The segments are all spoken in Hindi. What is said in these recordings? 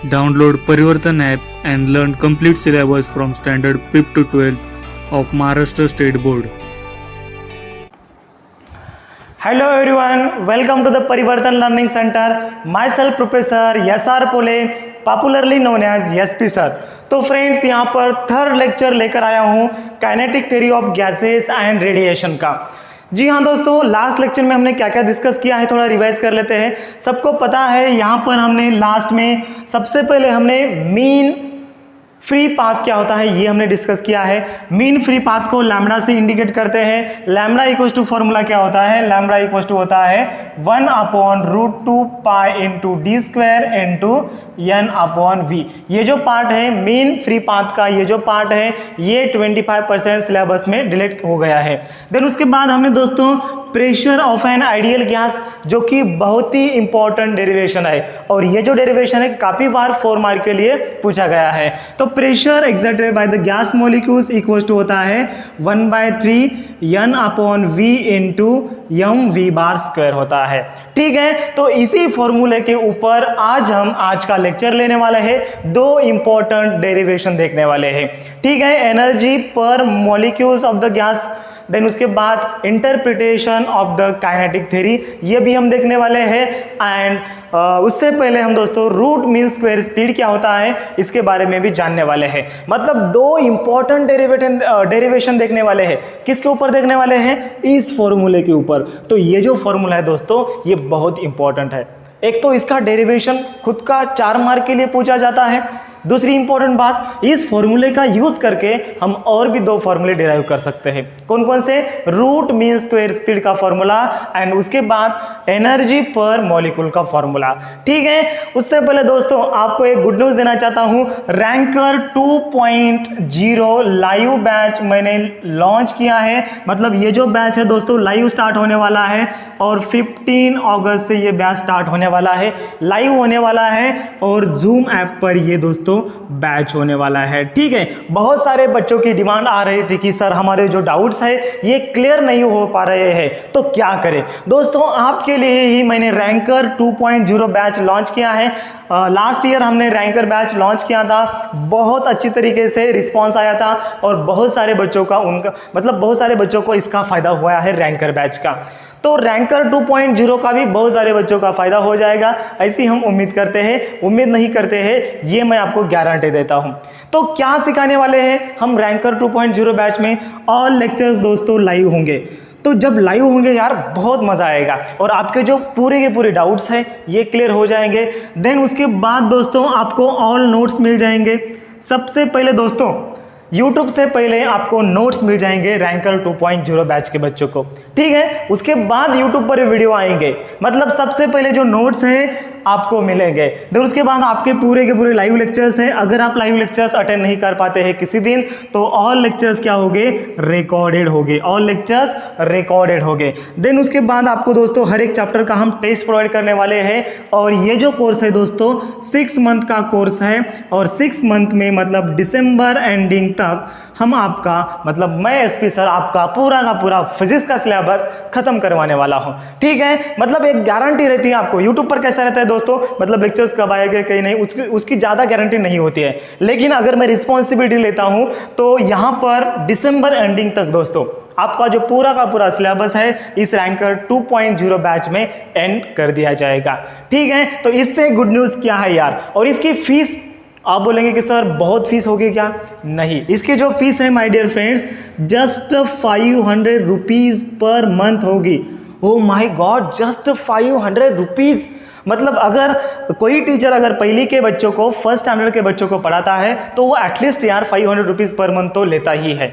Download Parivartan app and learn complete syllabus from standard 5th to 12th of Maharashtra State Board. Hello everyone, welcome to the Parivartan Learning Center. Myself Professor S.R. Pole, popularly known as SP Sir. तो फ्रेंड्स यहाँ पर थर्ड लेक्चर लेकर आया हूँ kinetic theory of gases and radiation का। जी हाँ दोस्तों, लास्ट लेक्चर में हमने क्या क्या डिस्कस किया है थोड़ा रिवाइज कर लेते हैं। सबको पता है यहाँ पर हमने लास्ट में सबसे पहले हमने मीन फ्री पाथ क्या होता है ये हमने डिस्कस किया है। मीन फ्री पाथ को लैम्बडा से इंडिकेट करते हैं। लैम्बडा इक्वल्स टू फॉर्मूला क्या होता है, लैम्बडा इक्वल्स टू होता है 1/√2 pi into D square into n/v। ये जो पार्ट है मीन फ्री पाथ का, ये जो पार्ट है ये 25% सिलेबस में डिलीट हो गया है। देन उसके बाद हमने दोस्तों pressure of an ideal gas, जो कि बहुत ही इंपॉर्टेंट डेरिवेशन है और ये जो डेरिवेशन है काफ़ी बार 4 मार्क के लिए पूछा गया है। तो pressure exerted by the gas molecules equals to होता है 1/3 n/v into mv bar square होता है। ठीक है, तो इसी फॉर्मूले के ऊपर आज का लेक्चर लेने वाले हैं। 2 इंपॉर्टेंट डेरिवेशन देखने वाले हैं। ठीक है, energy per molecules of the gas, then उसके बाद interpretation of the kinetic theory, ये भी हम देखने वाले हैं। एंड उससे पहले हम दोस्तों रूट मीन स्क्वायर स्पीड क्या होता है इसके बारे में भी जानने वाले हैं। मतलब 2 इंपॉर्टेंट डेरिवेशन देखने वाले हैं। किसके ऊपर देखने वाले हैं, इस फॉर्मूले के ऊपर। तो ये जो फॉर्मूला है दोस्तों ये बहुत इंपॉर्टेंट है। एक तो इसका डेरिवेशन खुद का 4 मार्क के लिए पूछा जाता है। दूसरी इंपॉर्टेंट बात, इस फॉर्मूले का यूज करके हम और भी 2 फॉर्मूले डिराइव कर सकते हैं। कौन कौन से, रूट मीन स्क्वायर स्पीड का फॉर्मूला एंड उसके बाद एनर्जी पर मॉलिक्यूल का फॉर्मूला। ठीक है, उससे पहले दोस्तों आपको एक गुड न्यूज देना चाहता हूं। रैंकर 2.0 लाइव बैच मैंने लॉन्च किया है। मतलब ये जो बैच है दोस्तों लाइव स्टार्ट होने वाला है और 15 अगस्त से ये बैच स्टार्ट होने वाला है, लाइव होने वाला है और जूम ऐप पर ये दोस्तों बैच होने वाला है। ठीक है, बहुत सारे बच्चों की डिमांड आ रही थी कि सर हमारे जो डाउट्स है ये क्लियर नहीं हो पा रहे हैं, तो क्या करें दोस्तों, आपके लिए ही मैंने रैंकर 2.0 बैच लॉन्च किया है। लास्ट ईयर हमने रैंकर बैच लॉन्च किया था, बहुत अच्छी तरीके से रिस्पांस आया था और बहुत सारे बच्चों को इसका फ़ायदा हुआ है रैंकर बैच का। तो रैंकर 2.0 का भी बहुत सारे बच्चों का फ़ायदा हो जाएगा, ऐसी हम उम्मीद करते हैं। उम्मीद नहीं करते हैं, ये मैं आपको गारंटी देता हूं। तो क्या सिखाने वाले हैं हम रैंकर 2.0 बैच में, ऑल लेक्चर्स दोस्तों लाइव होंगे। तो जब लाइव होंगे यार बहुत मज़ा आएगा और आपके जो पूरे के पूरे डाउट्स हैं ये क्लियर हो जाएंगे। देन उसके बाद दोस्तों आपको ऑल नोट्स मिल जाएंगे। सबसे पहले दोस्तों YouTube से पहले आपको नोट्स मिल जाएंगे रैंकर 2.0 बैच के बच्चों को। ठीक है, उसके बाद YouTube पर वीडियो आएंगे। मतलब सबसे पहले जो नोट्स हैं आपको मिलेंगे, देन उसके बाद आपके पूरे के पूरे लाइव लेक्चर्स हैं। अगर आप लाइव लेक्चर्स अटेंड नहीं कर पाते हैं किसी दिन तो ऑल लेक्चर्स क्या होंगे, रिकॉर्डेड होंगे। ऑल लेक्चर्स रिकॉर्डेड होंगे। देन उसके बाद आपको दोस्तों हर एक चैप्टर का हम टेस्ट प्रोवाइड करने वाले हैं। और ये जो कोर्स है दोस्तों 6 मंथ का कोर्स है और 6 मंथ में मतलब दिसंबर एंडिंग तक हम आपका मतलब मैं एसपी सर आपका पूरा का पूरा फिजिक्स का सिलेबस खत्म करवाने वाला हूं। ठीक है, मतलब एक गारंटी रहती है आपको। यूट्यूब पर कैसा रहता है दोस्तों, मतलब लेक्चर्स कब आएंगे कहीं नहीं, उसकी ज़्यादा गारंटी नहीं होती है। लेकिन अगर मैं रिस्पॉन्सिबिलिटी लेता हूं तो यहाँ पर दिसंबर एंडिंग तक दोस्तों आपका जो पूरा का पूरा सिलेबस है इस रैंकर 2.0 बैच में एंड कर दिया जाएगा। ठीक है, तो इससे गुड न्यूज़ क्या है यार, और इसकी फीस आप बोलेंगे कि सर बहुत फीस होगी क्या, नहीं, इसकी जो फीस है my dear friends just 500 rupees per month होगी। Oh my god, just 500 rupees. मतलब अगर कोई टीचर अगर पहली के बच्चों को फर्स्ट स्टैंडर्ड के बच्चों को पढ़ाता है तो वो एटलीस्ट यार 500 रुपीज़ पर मंथ तो लेता ही है।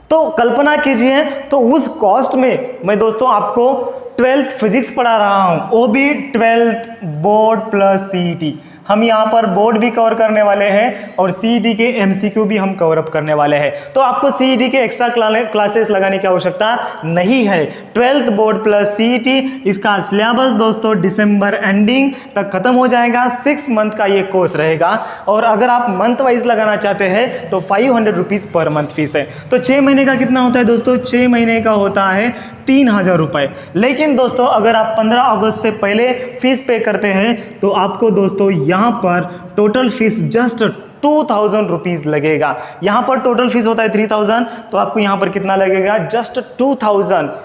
तो कल्पना कीजिए, तो उस कॉस्ट में मैं दोस्तों आपको 12th फिजिक्स पढ़ा रहा हूँ, वो भी 12th बोर्ड प्लस CET। हम यहाँ पर बोर्ड भी कवर करने वाले हैं और CET के MCQ भी हम कवर अप करने वाले हैं। तो आपको CET के एक्स्ट्रा क्लासेस लगाने की आवश्यकता नहीं है। 12th बोर्ड प्लस CET इसका सिलेबस दोस्तों दिसंबर एंडिंग तक खत्म हो जाएगा। 6 मंथ का ये कोर्स रहेगा और अगर आप मंथ वाइज लगाना चाहते हैं तो 500 रुपीज़ पर मंथ फीस है। तो 6 महीने का कितना होता है दोस्तों, 6 महीने का होता है 3000 रुपये। लेकिन दोस्तों अगर आप 15 अगस्त से पहले फीस पे करते हैं तो आपको दोस्तों यहाँ पर टोटल फीस जस्ट 2000 रुपीज़ लगेगा। यहाँ पर टोटल फीस होता है 3000, तो आपको यहाँ पर कितना लगेगा, जस्ट 2000।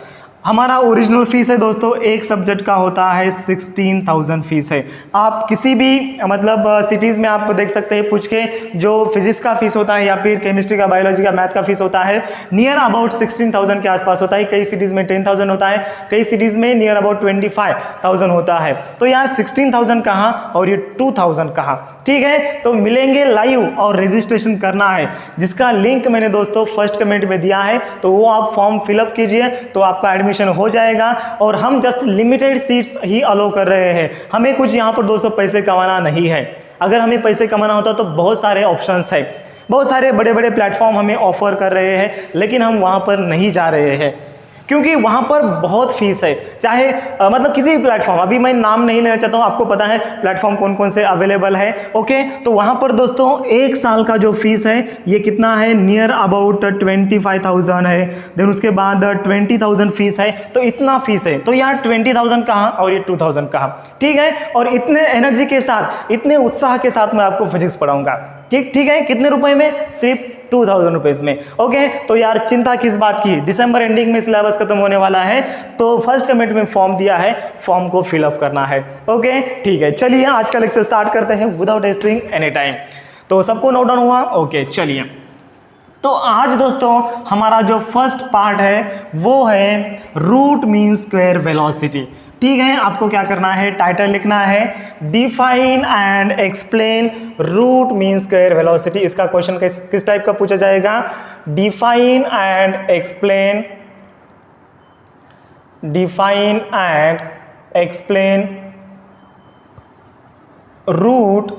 हमारा ओरिजिनल फीस है दोस्तों, एक सब्जेक्ट का होता है 16,000 फीस है। आप किसी भी मतलब सिटीज़ में आप देख सकते हैं पूछ के, जो फिजिक्स का फीस होता है या फिर केमिस्ट्री का, बायोलॉजी का, मैथ का फीस होता है नियर अबाउट 16,000 के आसपास होता है। कई सिटीज़ में 10,000 होता है, कई सिटीज़ में नियर अबाउट 25,000 होता है। तो यहाँ 16,000 कहाँ और ये 2,000 कहाँ, ठीक है। तो मिलेंगे लाइव और रजिस्ट्रेशन करना है, जिसका लिंक मैंने दोस्तों फर्स्ट कमेंट में दिया है, तो वो आप फॉर्म फिलअप कीजिए तो आपका एडमिशन हो जाएगा। और हम जस्ट लिमिटेड सीट्स ही अलो कर रहे हैं, हमें कुछ यहाँ पर दोस्तों पैसे कमाना नहीं है। अगर हमें पैसे कमाना होता तो बहुत सारे ऑप्शंस है, बहुत सारे बड़े बड़े प्लेटफॉर्म हमें ऑफर कर रहे हैं, लेकिन हम वहाँ पर नहीं जा रहे हैं क्योंकि वहाँ पर बहुत फीस है। चाहे मतलब किसी भी प्लेटफॉर्म, अभी मैं नाम नहीं लेना चाहता हूँ, आपको पता है प्लेटफॉर्म कौन कौन से अवेलेबल है, ओके। तो वहाँ पर दोस्तों एक साल का जो फीस है ये कितना है, नियर अबाउट 25,000 है। देन उसके बाद 20,000 फीस है, तो इतना फीस है। तो यहाँ 20,000 कहाँ और ये 2,000 कहाँ, ठीक है। और इतने एनर्जी के साथ, इतने उत्साह के साथ मैं आपको फिजिक्स पढ़ाऊंगा, ठीक है। कितने रुपए में, सिर्फ 2,000 रुपीज़ में, ओके। तो यार चिंता किस बात की, दिसंबर एंडिंग में सिलेबस खत्म होने वाला है, तो फर्स्ट कमेंट में फॉर्म दिया है, फॉर्म को फिलअप करना है, ओके, ठीक है। चलिए आज का लेक्चर स्टार्ट करते हैं विदाउट वेस्टिंग एनी टाइम। तो सबको नोट डाउन हुआ, ओके। चलिए, तो आज दोस्तों हमारा जो फर्स्ट पार्ट है वो है रूट मीन स्क्वायर वेलोसिटी, ठीक है। आपको क्या करना है, टाइटल लिखना है define and explain root mean square velocity. इसका क्वेश्चन किस टाइप का पूछा जाएगा, define and explain, define and explain root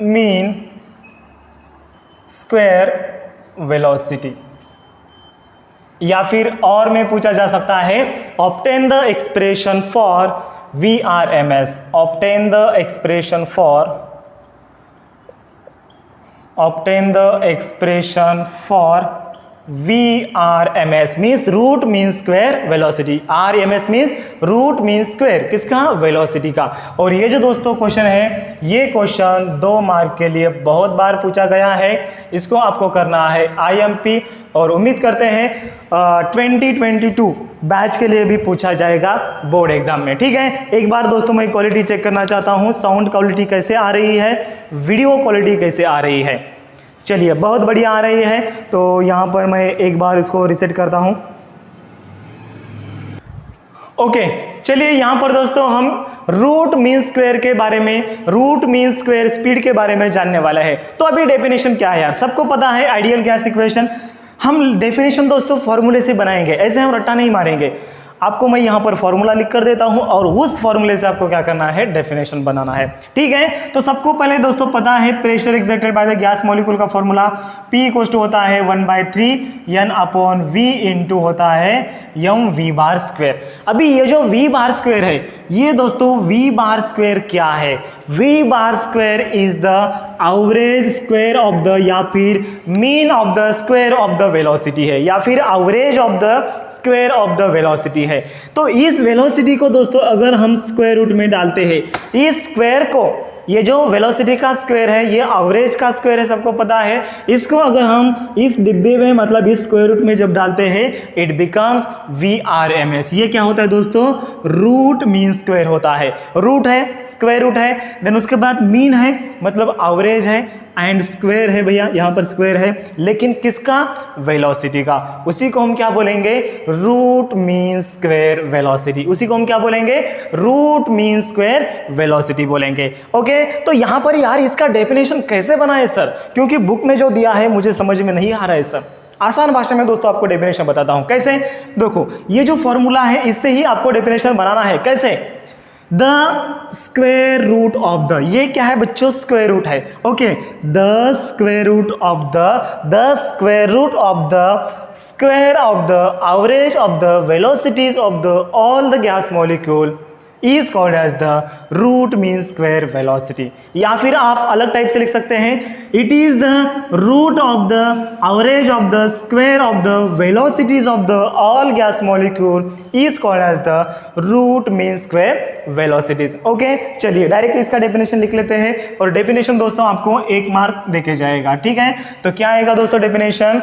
mean square velocity. या फिर और में पूछा जा सकता है obtain the expression for VRMS, obtain the expression for, obtain the expression for VRMS means root mean square velocity, RMS means root mean square किसका, वेलोसिटी का। और ये जो दोस्तों क्वेश्चन है, ये क्वेश्चन 2 मार्क के लिए बहुत बार पूछा गया है, इसको आपको करना है IMP, और उम्मीद करते हैं 2022 बैच के लिए भी पूछा जाएगा बोर्ड एग्जाम में, ठीक है। एक बार दोस्तों मैं क्वालिटी चेक करना चाहता हूँ, साउंड क्वालिटी कैसे आ रही है, वीडियो क्वालिटी कैसे आ रही है। चलिए, बहुत बढ़िया आ रही है। तो यहाँ पर मैं एक बार इसको रीसेट करता हूँ, ओके। चलिए यहाँ पर दोस्तों हम रूट मीन स्क्वायर के बारे में, रूट मीन स्क्वायर स्पीड के बारे में जानने वाला है। तो अभी डेफिनेशन क्या है यार, सबको पता है आइडियल गैस इक्वेशन। हम डेफिनेशन दोस्तों फॉर्मूले से बनाएंगे, ऐसे हम रट्टा नहीं मारेंगे। आपको मैं यहाँ पर फॉर्मूला लिख कर देता हूँ और उस फॉर्मूले से आपको क्या करना है, डेफिनेशन बनाना है, ठीक है। तो सबको पहले दोस्तों पता है pressure exerted by the gas molecule का फॉर्मूला P = होता है 1/3 N/V इंटू होता है mv बार स्क्वायर। अभी ये जो v बार स्क्वायर है, ये दोस्तों v बार स्क्वायर क्या है, v bar square is the average square of the, या फिर mean of the square of the velocity है, या फिर average of the square of the velocity है। तो इस वेलोसिटी को दोस्तों अगर हम स्क्वायर रूट में डालते हैं, इस स्क्वायर को, ये जो वेलोसिटी का स्क्वायर है ये एवरेज का स्क्वायर है, सबको पता है। इसको अगर हम इस डिब्बे में मतलब इस स्क्वायर रूट में जब डालते हैं, इट बिकम्स VRMS। ये क्या होता है दोस्तों, रूट मीन स्क्वायर होता है। रूट है, स्क्वायर रूट है, देन उसके बाद मीन है मतलब एवरेज है, एंड स्क्वायर है भैया, यहाँ पर स्क्वायर है, लेकिन किसका, वेलोसिटी का। उसी को हम क्या बोलेंगे, रूट मीन स्क्वायर वेलोसिटी। उसी को हम क्या बोलेंगे, रूट मीन स्क्वायर वेलोसिटी बोलेंगे, ओके। तो यहाँ पर यार इसका डेफिनेशन कैसे बनाए सर, क्योंकि बुक में जो दिया है मुझे समझ में नहीं आ रहा है सर। आसान भाषा में दोस्तों आपको डेफिनेशन बताता हूँ कैसे। देखो ये जो फॉर्मूला है इससे ही आपको डेफिनेशन बनाना है। कैसे, the square root of the, ये क्या है बच्चों, स्क्वायर रूट है, okay. The square root of the square root of the square of the average of the velocities of the all the gas molecule is called as the root mean square velocity. या फिर आप अलग टाइप से लिख सकते हैं, it is the root of the average of the square of the velocities of the all gas molecule is called as the root mean square velocities. Okay, चलिए डायरेक्टली इसका डेफिनेशन लिख लेते हैं, और डेफिनेशन दोस्तों आपको 1 मार्क देके जाएगा, ठीक है। तो क्या आएगा दोस्तों definition,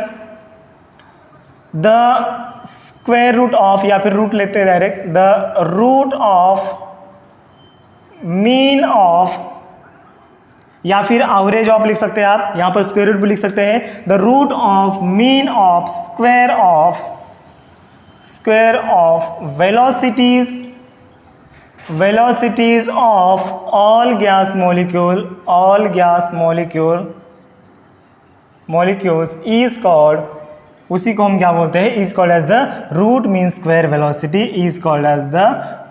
the square root of, या फिर रूट लेते हैं direct, the root of mean of, या फिर एवरेज ऑफ लिख सकते हैं आप, यहां पर स्क्वायर रूट भी लिख सकते हैं, the root of mean of square of velocities of all gas molecules is called, उसी को हम क्या बोलते हैं, is called as the root mean square velocity is called as the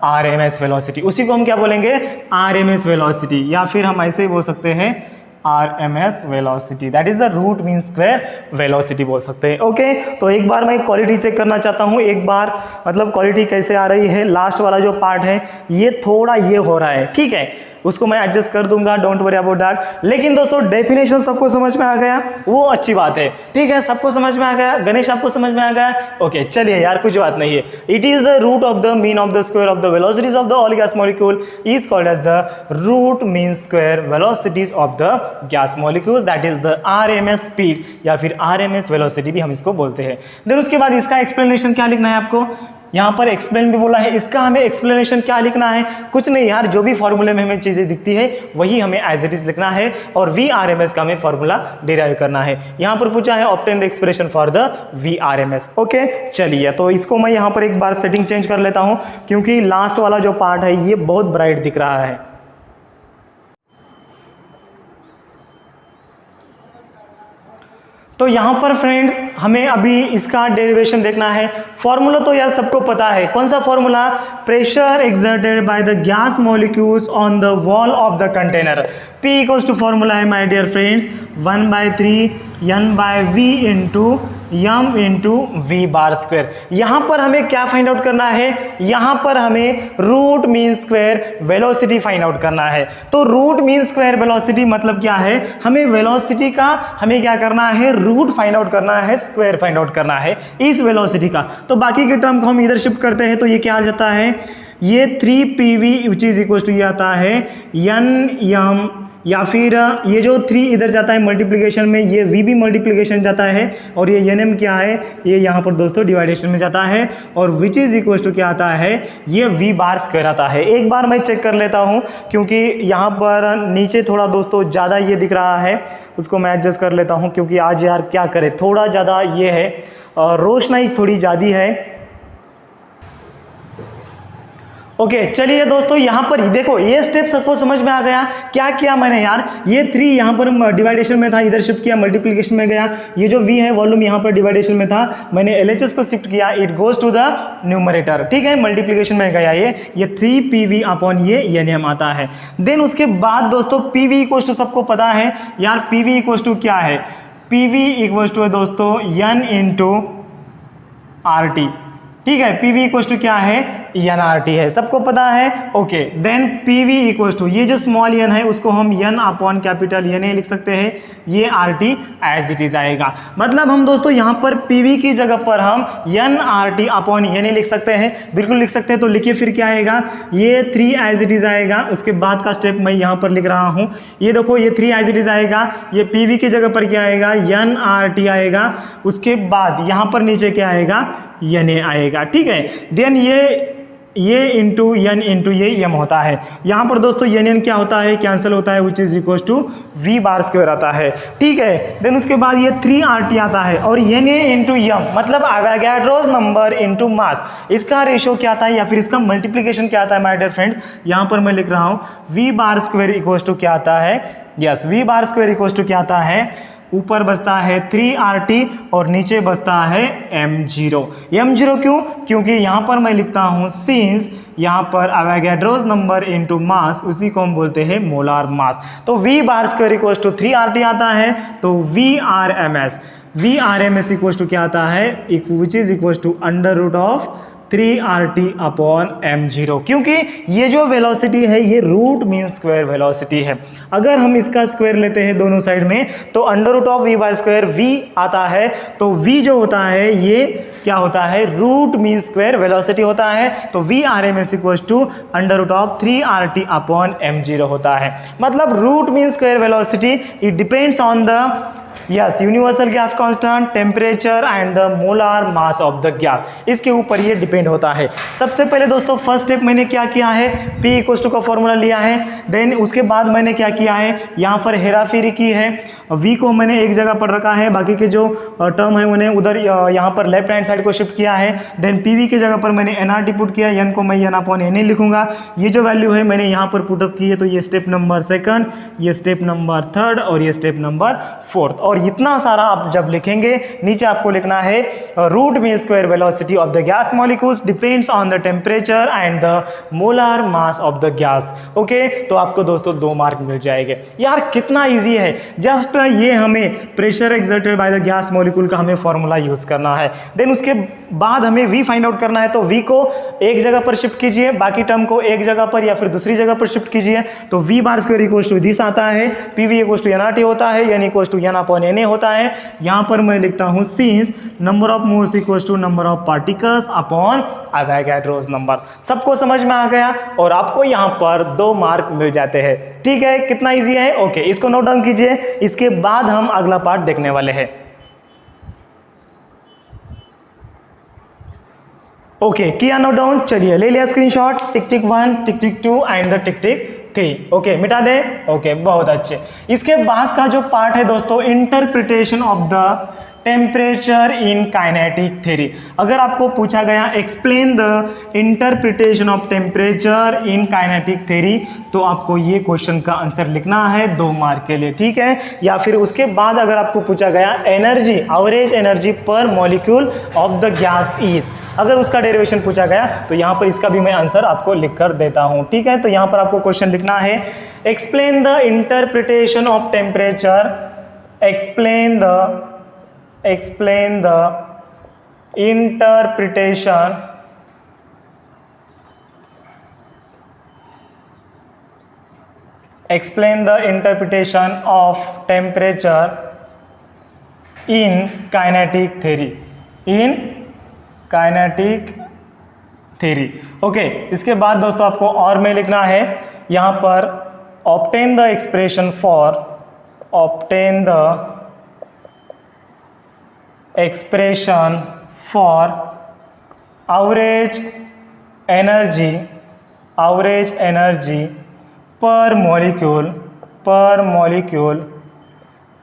RMS velocity. उसी को हम क्या बोलेंगे, RMS वेलोसिटी, या फिर हम ऐसे ही बोल सकते हैं RMS velocity, that is the root mean square velocity बोल सकते हैं। ओके, तो एक बार मैं क्वालिटी चेक करना चाहता हूँ, एक बार मतलब क्वालिटी कैसे आ रही है। लास्ट वाला जो पार्ट है ये थोड़ा ये हो रहा है, ठीक है, उसको मैं एडजस्ट कर दूंगा, डोंट वरी अबाउट दैट। लेकिन दोस्तों डेफिनेशन सबको समझ में आ गया, वो अच्छी बात है, ठीक है, सबको समझ में आ गया। गणेश आपको समझ में आ गया, ओके, चलिए यार कुछ बात नहीं है। It is the root of the mean of the square of the velocities of the all gas molecule is called as the root mean square velocities of the gas molecule, that is the RMS speed, या फिर RMS वेलोसिटी भी हम इसको बोलते हैं। देन उसके बाद इसका एक्सप्लेनेशन क्या लिखना है आपको, यहाँ पर एक्सप्लेन भी बोला है, इसका हमें एक्सप्लेनेशन क्या लिखना है, कुछ नहीं यार, जो भी फॉर्मूले में हमें चीज़ें दिखती है वही हमें एज इट इज लिखना है, और VRMS का हमें फॉर्मूला डिराइव करना है। यहाँ पर पूछा है obtain the expression for the VRMS। Okay, चलिए तो इसको मैं यहाँ पर एक बार सेटिंग चेंज कर लेता हूँ, क्योंकि लास्ट वाला जो पार्ट है ये बहुत ब्राइट दिख रहा है। तो यहाँ पर फ्रेंड्स हमें अभी इसका डेरिवेशन देखना है। फॉर्मूला तो यार सबको पता है, कौन सा formula, pressure exerted by the gas molecules on the wall of the container. P equals to formula है my dear friends 1/3 N/V into m into V bar square. यहाँ पर हमें क्या फाइंड आउट करना है, यहाँ पर हमें root mean square velocity find out करना है। तो रूट मीन स्क्वायर वेलोसिटी मतलब क्या है, हमें वेलोसिटी का हमें क्या करना है, रूट फाइंड आउट करना है, स्क्वायर फाइंड आउट करना है इस वेलोसिटी का। तो बाकी के टर्म को हम इधर शिफ्ट करते हैं, तो ये क्या आ जाता है, ये 3PV which is equal to ये आता है NM, या फिर ये जो 3 इधर जाता है मल्टीप्लिकेशन में, ये V भी मल्टीप्लिकेशन जाता है, और ये NM क्या है, ये यहाँ पर दोस्तों डिवाइडेशन में जाता है, और विच इज इक्वल टू क्या आता है, ये V बार स्क्वायर आता है। एक बार मैं चेक कर लेता हूँ, क्योंकि यहाँ पर नीचे थोड़ा दोस्तों ज़्यादा ये दिख रहा है, उसको मैं एडजस्ट कर लेता हूँ, क्योंकि आज यार क्या करें, थोड़ा ज़्यादा ये है, रोशनाई थोड़ी ज़्यादा है। ओके, चलिए दोस्तों यहाँ पर देखो, ये स्टेप सबको समझ में आ गया। क्या किया मैंने यार, ये 3 यहाँ पर डिवाइडेशन में था, इधर शिफ्ट किया मल्टीप्लिकेशन में गया, ये जो V है वॉल्यूम यहाँ पर डिवाइडेशन में था, मैंने LHS को शिफ्ट किया, it goes to the numerator, ठीक है, मल्टीप्लिकेशन में गया, ये 3PV अपॉन ये NM आता है। देन उसके बाद दोस्तों PV इक्वल्स टू सबको पता है यार, PV इक्वल्स टू क्या है, PV इक्वल्स टू है दोस्तों N इंटू RT, ठीक है, PV इक्वल्स टू क्या है, NRT है, सबको पता है। Okay, then PV equals to ये जो स्मॉल n है उसको हम N अपॉन कैपिटल NA लिख सकते हैं, ये RT एज इट इज आएगा। मतलब हम दोस्तों यहाँ पर PV की जगह पर हम NRT अपॉन NA लिख सकते हैं, बिल्कुल लिख सकते हैं। तो लिखिए फिर क्या आएगा, ये 3 एज इट इज आएगा। उसके बाद का स्टेप मैं यहाँ पर लिख रहा हूँ, ये देखो ये 3 एज इट इज आएगा, ये PV की जगह पर क्या आएगा, NRT आएगा। उसके बाद यहाँ पर नीचे क्या आएगा, NA आएगा, ठीक है। देन ये इंटू N इंटू ये M होता है। यहाँ पर दोस्तों NN क्या होता है, कैंसिल होता है, which is equal to V bar square आता है, ठीक है। देन उसके बाद ये 3RT आता है, और NA इंटू M मतलब एवोगाड्रोस नंबर इंटू मास, इसका रेशियो क्या आता है या फिर इसका मल्टीप्लीकेशन क्या आता है माय डियर फ्रेंड्स। यहाँ पर मैं लिख रहा हूँ V bar square equal to क्या आता है, yes, V bar square equal to क्या आता है, ऊपर बचता है 3RT और नीचे बचता है M0। M0 क्यों, क्योंकि यहाँ पर मैं लिखता हूँ सिंस यहाँ पर एवोगाड्रोस नंबर इनटू मास, उसी को हम बोलते हैं मोलार मास। तो V bar square equal to 3RT आता है, तो VRMS इक्वल टू क्या आता है, which is equal to under root of 3RT upon m0, क्योंकि ये जो वेलोसिटी है ये रूट मीन स्क्वायर वेलोसिटी है। अगर हम इसका स्क्वायर लेते हैं दोनों साइड में तो under root of v by square v आता है, तो v जो होता है ये क्या होता है, रूट मीन स्क्वायर वेलोसिटी होता है। तो v RMS equals to under root of 3RT upon m0 होता है। मतलब root mean square velocity it depends on the yes universal gas constant, temperature and the molar mass of the gas, इसके ऊपर ये डिपेंड होता है। सबसे पहले दोस्तों फर्स्ट स्टेप मैंने क्या किया है, P इक्वल्स टू का फॉर्मूला लिया है। देन उसके बाद मैंने क्या किया है, यहाँ पर हेराफेरी की है, V को मैंने एक जगह पर रखा है, बाकी के जो टर्म है उन्हें उधर यहाँ पर लेफ्ट हैंड साइड को शिफ्ट किया है। देन PV की जगह पर मैंने NRT पुट किया, N को मैं N अपॉन NA लिखूंगा। ये जो वैल्यू है मैंने यहाँ पर पुटअप की है, तो ये स्टेप नंबर सेकंड, ये स्टेप नंबर थर्ड और ये स्टेप नंबर फोर्थ। और इतना सारा आप जब लिखेंगे नीचे आपको लिखना है root mean square velocity of the gas molecules depends on the temperature and the molar mass of the gas. Okay, तो आपको दोस्तों 2 मार्क मिल जाएंगे। यार कितना इजी है, जस्ट ये हमें pressure exerted by the gas molecule का हमें फॉर्मूला यूज करना है। देन उसके बाद हमें V फाइंड आउट करना है, तो V को एक जगह पर शिफ्ट कीजिए, बाकी टर्म को एक जगह पर या फिर दूसरी जगह पर शिफ्ट कीजिए। तो V bar square equals to this आता है, PV इक्वल्स टू NRT होता है, N equals to N upon NA होता है। यहां पर मैं लिखता हूं since number of moles equals to number of particles upon Avogadro's number. सबको समझ में आ गया और आपको यहां पर 2 मार्क मिल जाते हैं। ठीक है, कितना इजी है। ओके, इसको नोट डाउन कीजिए, इसके बाद हम अगला पार्ट देखने वाले हैं। ओके, किया नोट डाउन, चलिए ले लिया screenshot, tick tick 1, tick tick 2 and the tick tick 3। Okay, मिटा दे। ओके, बहुत अच्छे। इसके बाद का जो पार्ट है दोस्तों, interpretation of the temperature in kinetic theory. अगर आपको पूछा गया explain the interpretation of temperature in kinetic theory, तो आपको ये क्वेश्चन का आंसर लिखना है 2 मार्क के लिए। ठीक है, या फिर उसके बाद अगर आपको पूछा गया energy, average energy per molecule of the gas is, अगर उसका डेरिवेशन पूछा गया तो यहाँ पर इसका भी मैं आंसर आपको लिख कर देता हूँ। ठीक है, तो यहाँ पर आपको क्वेश्चन लिखना है explain the interpretation of temperature, explain the interpretation of temperature in kinetic theory। Okay, इसके बाद दोस्तों आपको और में लिखना है यहाँ पर obtain the expression for average energy per molecule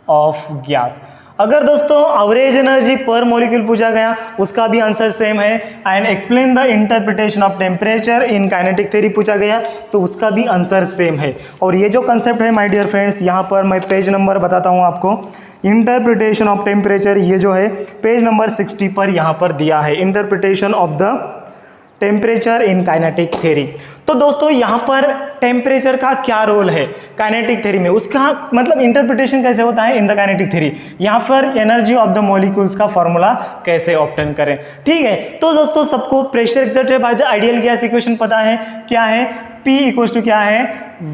of gas। अगर दोस्तों एवरेज एनर्जी पर मॉलिक्यूल पूछा गया उसका भी आंसर सेम है। And explain the interpretation of temperature in kinetic theory पूछा गया तो उसका भी आंसर सेम है। और ये जो कंसेप्ट है माय डियर फ्रेंड्स, यहाँ पर मैं पेज नंबर बताता हूँ आपको। इंटरप्रिटेशन ऑफ टेम्परेचर ये जो है पेज नंबर 60 पर यहाँ पर दिया है, interpretation of the temperature in kinetic theory. तो दोस्तों यहाँ पर टेम्परेचर का क्या रोल है काइनेटिक थ्योरी में, उसका मतलब इंटरप्रिटेशन कैसे होता है इन द काइनेटिक थ्योरी, यहाँ पर एनर्जी ऑफ द मॉलिक्यूल्स का फॉर्मूला कैसे ऑब्टेन करें। ठीक है, तो दोस्तों सबको pressure exerted by the ideal gas equation पता है, क्या है, P इक्वल्स टू क्या है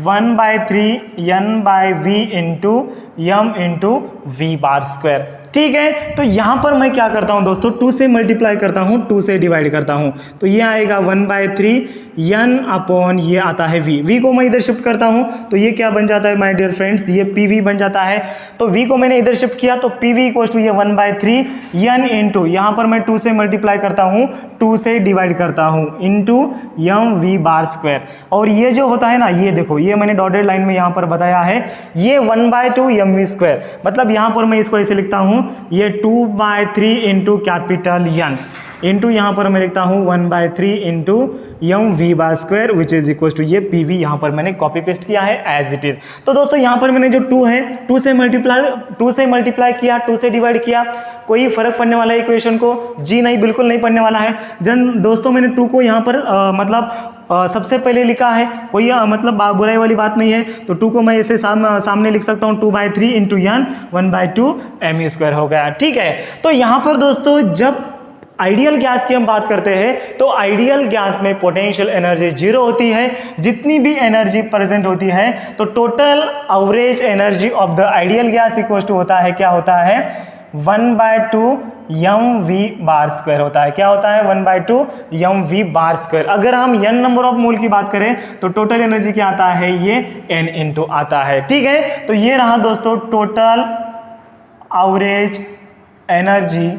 1/3 N/V into M into V bar square. ठीक है, तो यहाँ पर मैं क्या करता हूँ दोस्तों, 2 से मल्टीप्लाई करता हूँ, 2 से डिवाइड करता हूँ, तो ये आएगा 1/3 N अपॉन ये आता है V को मैं इधर शिफ्ट करता हूँ तो ये क्या बन जाता है माय डियर फ्रेंड्स, ये PV बन जाता है। तो V को मैंने इधर शिफ्ट किया तो PV इक्वल्स टू ये 1/3 N इंटू यहाँ पर मैं 2 से मल्टीप्लाई करता हूँ, 2 से डिवाइड करता हूँ इंटू MV बार स्क्वायर। और ये जो होता है ना, ये देखो, ये मैंने डॉटेड लाइन में यहाँ पर बताया है, ये 1/2 MV स्क्वायर, मतलब यहाँ पर मैं इसको ऐसे लिखता हूँ, ये 2/3 इंटू कैपिटल N इंटू यहाँ पर मैं लिखता हूँ 1/3 into MV bar square which is equal to ये PV यहाँ पर मैंने कॉपी पेस्ट किया है एज इट इज। तो दोस्तों यहाँ पर मैंने जो 2 है 2 से मल्टीप्लाई किया, 2 से डिवाइड किया, कोई फर्क पड़ने वाला है इक्वेशन को? जी नहीं, बिल्कुल नहीं पड़ने वाला है। दोस्तों मैंने 2 को यहाँ पर सबसे पहले लिखा है, कोई मतलब बुराई वाली बात नहीं है। तो 2 को मैं ऐसे सामने लिख सकता हूँ 2/3 इंटू N 1/2 MV स्क्वायर हो गया। ठीक है, तो यहाँ पर दोस्तों जब आइडियल गैस की हम बात करते हैं तो आइडियल गैस में पोटेंशियल एनर्जी 0 होती है। जितनी भी एनर्जी प्रेजेंट होती है तो total average energy of the ideal gas equal to होता है, क्या होता है, 1/2 mv बार स्क्वायर होता है। क्या होता है, 1/2 mv बार स्क्वायर। अगर हम n नंबर ऑफ मोल की बात करें तो टोटल एनर्जी क्या आता है, ये n इंटू आता है। ठीक है, तो ये रहा दोस्तों total average energy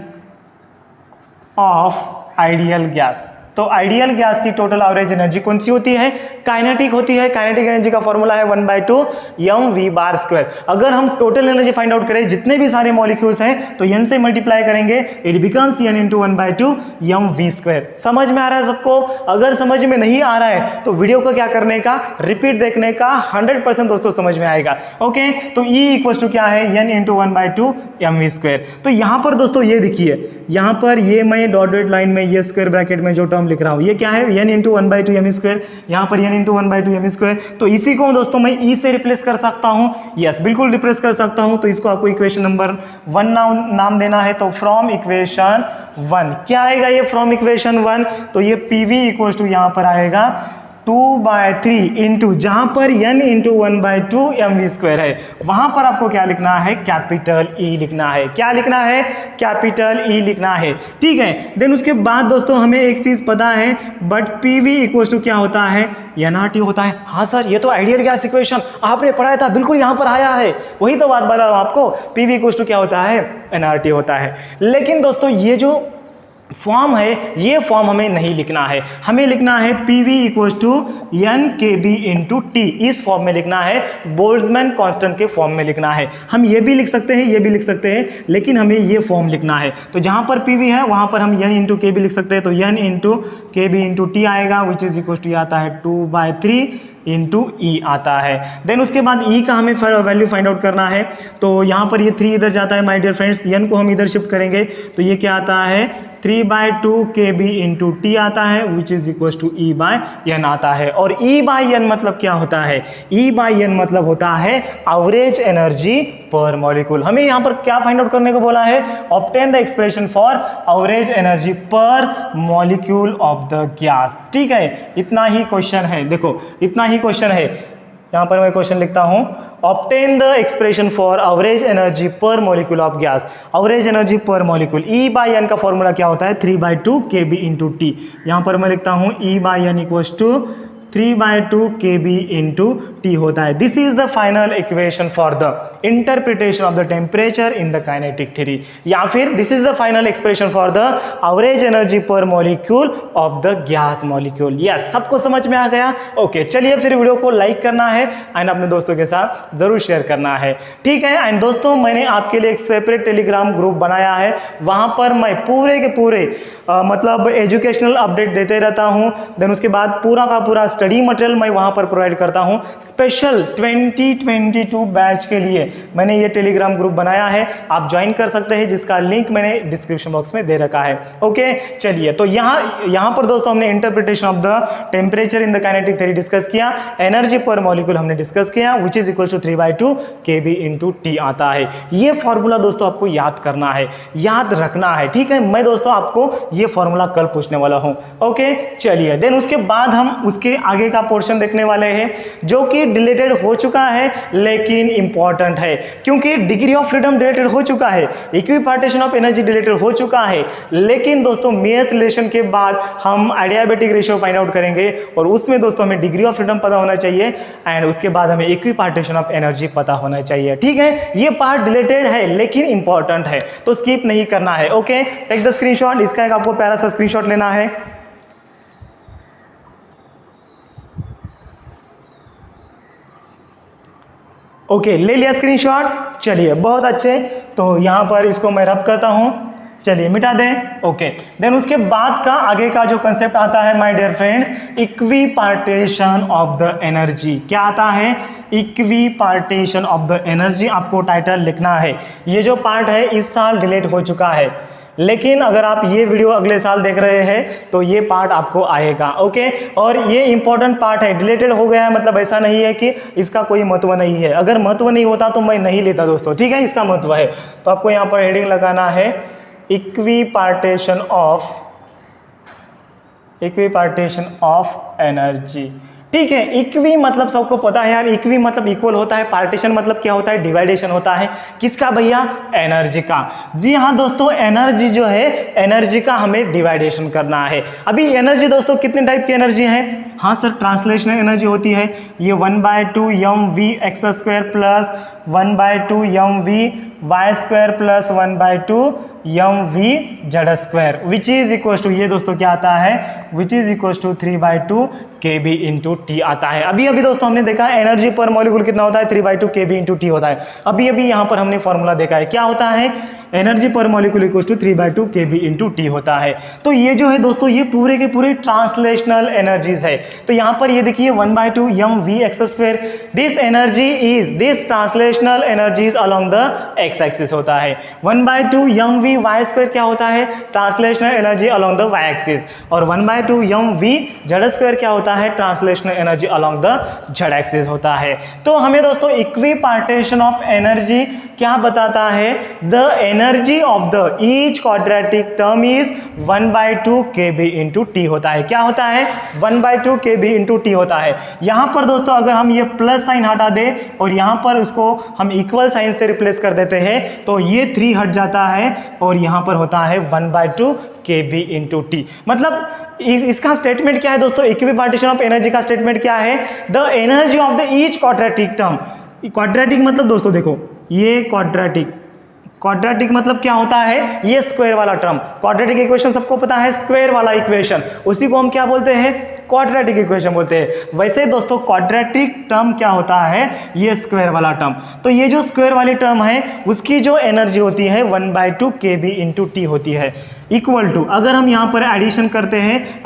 of ideal gas. तो आइडियल गैस की टोटल एवरेज एनर्जी कौन सी होती है, काइनेटिक होती है। काइनेटिक एनर्जी का फॉर्मूला है 1/2 mv बार स्क्वायर। अगर हम टोटल एनर्जी फाइंड आउट करें, जितने भी सारे मॉलिक्यूल्स हैं तो n से मल्टीप्लाई करेंगे, it becomes n into 1/2 mv square. समझ में आ रहा है सबको? अगर समझ में नहीं आ रहा है तो वीडियो को क्या करने का, रिपीट देखने का, 100% दोस्तों समझ में आएगा। ओके, तो E इक्वल टू क्या है, n इंटू 1/2 mv स्क्वायर। तो यहां पर दोस्तों ये देखिए, यहां पर ये मैं डॉटेड लाइन में ये स्क्वायर ब्रैकेट में जो टर्म लिख रहा हूं ये क्या है, n इंटू 1/2 mv स्क्वायर। यहां पर n इंटू 1/2 mv स्क्वायर। तो इसी को दोस्तों मैं E से रिप्लेस कर सकता हूं, यस बिल्कुल रिप्लेस कर सकता हूं। तो इसको आपको इक्वेशन नंबर 1 नाम देना है। तो फ्रॉम इक्वेशन 1 क्या आएगा, ये फ्रॉम इक्वेशन 1 तो ये PV इक्वल टू यहां पर आएगा 2/3 इंटू, जहां पर n इंटू 1/2 mv स्क्वायर है वहां पर आपको क्या लिखना है, कैपिटल E लिखना है। क्या लिखना है, कैपिटल E लिखना है। ठीक है, देन उसके बाद दोस्तों हमें एक चीज पता है, बट PV इक्वल टू क्या होता है, nRT होता है। हाँ सर, ये तो आइडियल गैस इक्वेशन आपने पढ़ाया था, बिल्कुल यहां पर आया है, वही तो बात बता रहा हूं आपको। PV इक्वल टू क्या होता है, nRT होता है। लेकिन दोस्तों ये जो फॉर्म है, ये फॉर्म हमें नहीं लिखना है, हमें लिखना है PV equal to NkB into T। इस फॉर्म में लिखना है, बोल्ट्जमैन कांस्टेंट के फॉर्म में लिखना है। हम ये भी लिख सकते हैं, ये भी लिख सकते हैं, लेकिन हमें ये फॉर्म लिखना है। तो जहां पर PV है वहां पर हम n इंटू KB लिख सकते हैं। तो n into KB into T आएगा, विच इज इक्वल टू आता है 2/3 इंटू E आता है। देन उसके बाद E का हमें वैल्यू फाइंड आउट करना है। तो यहाँ पर ये 3 इधर जाता है माय डियर फ्रेंड्स, n को हम इधर शिफ्ट करेंगे तो ये क्या आता है, 3/2 KB इंटू T आता है, which is equal to E/n आता है। और E/n मतलब क्या होता है, E/n मतलब होता है एवरेज एनर्जी पर मॉलिक्यूल। हमें यहाँ पर क्या फाइंड आउट करने को बोला है, obtain the expression for average energy per molecule of the gas. ठीक है, इतना ही क्वेश्चन है, देखो इतना ही क्वेश्चन है। यहाँ पर मैं क्वेश्चन लिखता हूँ, obtain the expression for average energy per molecule of gas. Average energy per molecule, E/n का फॉर्मूला क्या होता है, 3/2 KB इंटू T। यहाँ पर मैं लिखता हूँ E/n equal to 3/2 KB into T होता है। This is the final equation for the interpretation of the temperature in the kinetic theory, या फिर this is the final expression for the average energy per molecule of the gas molecule. Yes, सबको समझ में आ गया? ओके, चलिए फिर वीडियो को लाइक करना है एंड अपने दोस्तों के साथ जरूर शेयर करना है। ठीक है, एंड दोस्तों मैंने आपके लिए एक सेपरेट टेलीग्राम ग्रुप बनाया है, वहां पर मैं पूरे के पूरे मतलब एजुकेशनल अपडेट देते रहता हूं। देन उसके बाद पूरा का पूरा स्टडी मटेरियल मैं वहां पर प्रोवाइड करता हूं। स्पेशल 2022 बैच के लिए मैंने ये टेलीग्राम ग्रुप बनाया है, आप ज्वाइन कर सकते हैं, जिसका लिंक मैंने डिस्क्रिप्शन बॉक्स में दे रखा है। ओके, चलिए तो यहाँ पर दोस्तों हमने interpretation of the temperature in the kinetic theory discuss किया, एनर्जी पर मॉलिक्यूल हमने डिस्कस किया, which is equal to 3/2 KB into T आता है। ये फॉर्मूला दोस्तों आपको याद करना है, याद रखना है। ठीक है, मैं दोस्तों आपको ये फॉर्मूला कल पूछने वाला हूं। ओके, चलिए देन उसके बाद हम उसके आगे का पोर्शन देखने वाले हैं, जो कि डिलेटेड हो चुका है लेकिन इंपॉर्टेंट है, क्योंकि डिग्री ऑफ फ्रीडम डिलेटेड हो चुका है, इक्विपार्टीशन ऑफ एनर्जी डिलेटेड हो चुका है, लेकिन दोस्तों मेयर्स रिलेशन के बाद हम एडियाबैटिक रेशियो फाइंड आउट करेंगे, और उसमें दोस्तों हमें डिग्री ऑफ फ्रीडम पता होना चाहिए एंड उसके बाद हमें इक्विपार्टीशन ऑफ एनर्जी पता होना चाहिए। ठीक है, ये पार्ट डिलेटेड है लेकिन इंपॉर्टेंट है, तो स्किप नहीं करना है। ओके, टेक द स्क्रीनशॉट, इसका एक आपको प्यारा सा स्क्रीनशॉट लेना है। ओके, ले लिया स्क्रीनशॉट, चलिए बहुत अच्छे। तो यहाँ पर इसको मैं रब करता हूँ, चलिए मिटा दें। ओके, देन उसके बाद का आगे का जो कंसेप्ट आता है my dear friends, equipartition of the energy. क्या आता है, इक्विपार्टीशन ऑफ द एनर्जी, आपको टाइटल लिखना है। ये जो पार्ट है इस साल डिलीट हो चुका है, लेकिन अगर आप ये वीडियो अगले साल देख रहे हैं तो ये पार्ट आपको आएगा। ओके, और ये इंपॉर्टेंट पार्ट है, डिलीटेड हो गया है मतलब ऐसा नहीं है कि इसका कोई महत्व नहीं है। अगर महत्व नहीं होता तो मैं नहीं लेता दोस्तों। ठीक है, इसका महत्व है। तो आपको यहाँ पर हेडिंग लगाना है इक्विपार्टीशन ऑफ एनर्जी। ठीक है, इक्वी मतलब सबको पता है यार, इक्वी मतलब इक्वल होता है, पार्टीशन मतलब क्या होता है, डिवाइडेशन होता है। किसका भैया? एनर्जी का। जी हाँ दोस्तों, एनर्जी जो है, एनर्जी का हमें डिवाइडेशन करना है। अभी एनर्जी दोस्तों कितने टाइप की एनर्जी है? हाँ सर, ट्रांसलेशनल एनर्जी होती है, ये 1/2 mv(x² plus 1/2 mv(y² plus 1/2 mv(z²), which is equal to, ये दोस्तों क्या आता है, which is equal to 3/2 kb/t आता है। अभी दोस्तों हमने देखा एनर्जी पर मॉलिक्यूल कितना होता है, 3/2 kb/t होता है। अभी यहाँ पर हमने फॉर्मूला देखा है, क्या होता है, energy per molecule equal to 3/2 kb/t होता है। तो ये जो है दोस्तों, ये पूरे के पूरे ट्रांसलेशनल एनर्जीज है। तो यहाँ पर ये देखिए 1/2 mv(x²), this energy is, this translational energies along the x axis होता है। 1/2 mv(y²) क्या होता है, translational energy along the y axis. और 1/2 mv(z²) क्या होता है, translational energy along the z axis होता है। तो हमें दोस्तों इक्विपार्टीशन ऑफ एनर्जी क्या बताता है, the energy of the each quadratic term is 1/2 kb/t होता है। क्या होता है, 1/2 kb/t होता है। यहां पर दोस्तों अगर हम ये प्लस साइन हटा दें और यहां पर उसको हम इक्वल साइन से रिप्लेस कर देते हैं, तो ये 3 हट जाता है और यहां पर होता है 1/2 kb/t। मतलब इसका स्टेटमेंट क्या है दोस्तों, इक्विपार्टीशन ऑफ एनर्जी का स्टेटमेंट क्या है, the energy of the each quadratic term. Quadratic मतलब दोस्तों देखो, ये क्वाड्रेटिक मतलब क्या होता है, ये स्क्वायर वाला टर्म। क्वाड्रेटिक इक्वेशन सबको पता है, स्क्वायर वाला इक्वेशन, उसी को हम क्या बोलते हैं, क्वाड्रेटिक इक्वेशन बोलते हैं। वैसे दोस्तों क्वाड्रेटिक टर्म क्या होता है, ये स्क्वायर वाला टर्म। तो ये जो स्क्वायर वाली टर्म है, उसकी जो एनर्जी होती है 1/2 kb/t होती है, इक्वल टू, अगर हम यहाँ पर एडिशन करते हैं,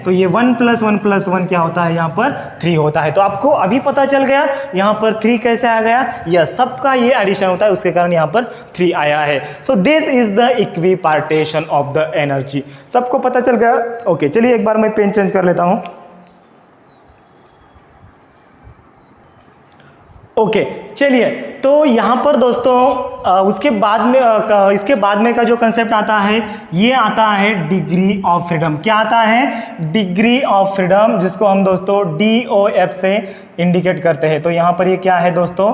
तो ये 1 + 1 + 1 क्या होता है, यहाँ पर 3 होता है। तो आपको अभी पता चल गया यहाँ पर 3 कैसे आ गया, यह सबका ये एडिशन होता है, उसके कारण यहाँ पर 3 आया है। So this is the equipartition of the energy. सबको पता चल गया? ओके, चलिए एक बार मैं पेन चेंज कर लेता हूँ। ओके, चलिए, तो यहाँ पर दोस्तों उसके बाद में इसके बाद में का जो कंसेप्ट आता है, ये आता है डिग्री ऑफ फ्रीडम। क्या आता है, डिग्री ऑफ फ्रीडम, जिसको हम दोस्तों DOF से इंडिकेट करते हैं। तो यहाँ पर ये क्या है दोस्तों,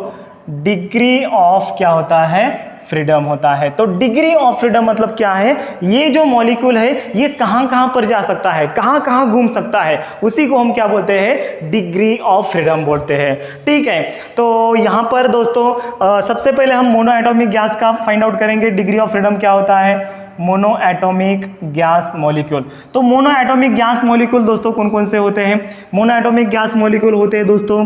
डिग्री ऑफ क्या होता है, फ्रीडम होता है। तो डिग्री ऑफ फ्रीडम मतलब क्या है, ये जो मॉलिक्यूल है ये कहां कहां पर जा सकता है, कहां कहां घूम सकता है, उसी को हम क्या बोलते हैं, डिग्री ऑफ फ्रीडम बोलते हैं। ठीक है, तो यहां पर दोस्तों सबसे पहले हम मोनो एटॉमिक गैस का फाइंड आउट करेंगे, डिग्री ऑफ फ्रीडम क्या होता है, मोनो एटॉमिक गैस मॉलिक्यूल। तो मोनो एटॉमिक गैस मॉलिक्यूल दोस्तों कौन कौन से होते हैं, मोनो एटॉमिक गैस मॉलिक्यूल होते हैं दोस्तों,